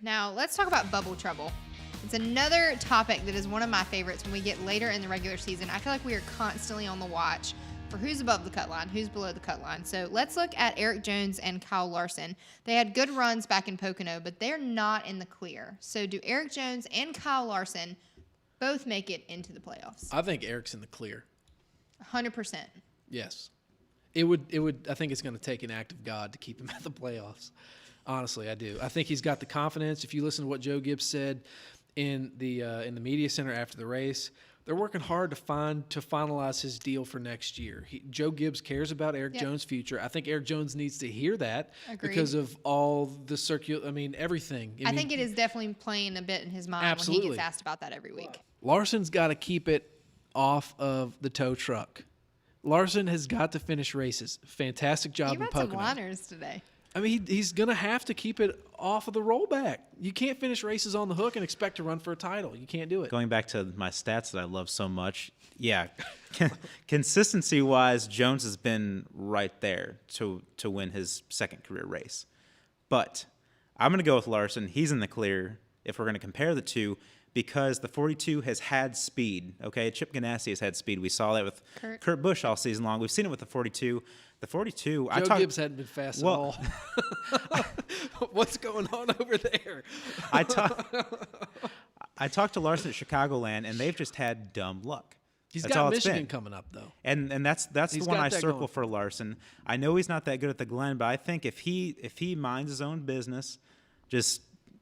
Now, let's talk about bubble trouble. It's another topic that is one of my favorites when we get later in the regular season. I feel like we are constantly on the watch for who's above the cut line, who's below the cut line. So let's look at Erik Jones and Kyle Larson. They had good runs back in Pocono, but they're not in the clear. So do Erik Jones and Kyle Larson both make it into the playoffs? I think Erik's in the clear. 100%. Yes. It would. I think it's going to take an act of God to keep him at the playoffs. Honestly, I do. I think he's got the confidence. If you listen to what Joe Gibbs said in the media center after the race, they're working hard to finalize his deal for next year. Joe Gibbs cares about Erik Jones' future. I think Erik Jones needs to hear that. Agreed. Because of all the everything. I think it is definitely playing a bit in his mind Absolutely. when he gets asked about that every week. Larson's got to keep it off of the tow truck. Larson has got to finish races. Fantastic job in Pocono. You had some liners today. I mean, he's going to have to keep it off of the rollback. You can't finish races on the hook and expect to run for a title. You can't do it. Going back to my stats that I love so much, yeah, consistency-wise, Jones has been right there to win his second career race. But I'm going to go with Larson. He's in the clear if we're going to compare the two because the 42 has had speed, okay? Chip Ganassi has had speed. We saw that with Kurt Busch all season long. We've seen it with the 42. The 42. Joe Gibbs hadn't been fast at all. What's going on over there? I talked to Larson at Chicagoland, and they've just had dumb luck. He's That's got all it's Michigan been. coming up, though. And that's the one I circle for Larson. I know he's not that good at the Glen, but I think if he minds his own business, just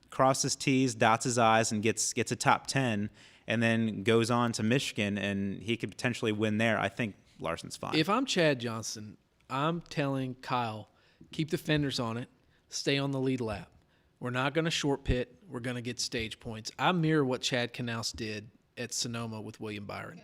crosses T's, dots his I's, and gets a top 10, and then goes on to Michigan, and he could potentially win there, I think Larson's fine. If I'm Chad Johnson, I'm telling Kyle, keep the fenders on it, stay on the lead lap. We're not going to short pit. We're going to get stage points. I mirror what Chad Knaus did at Sonoma with William Byron.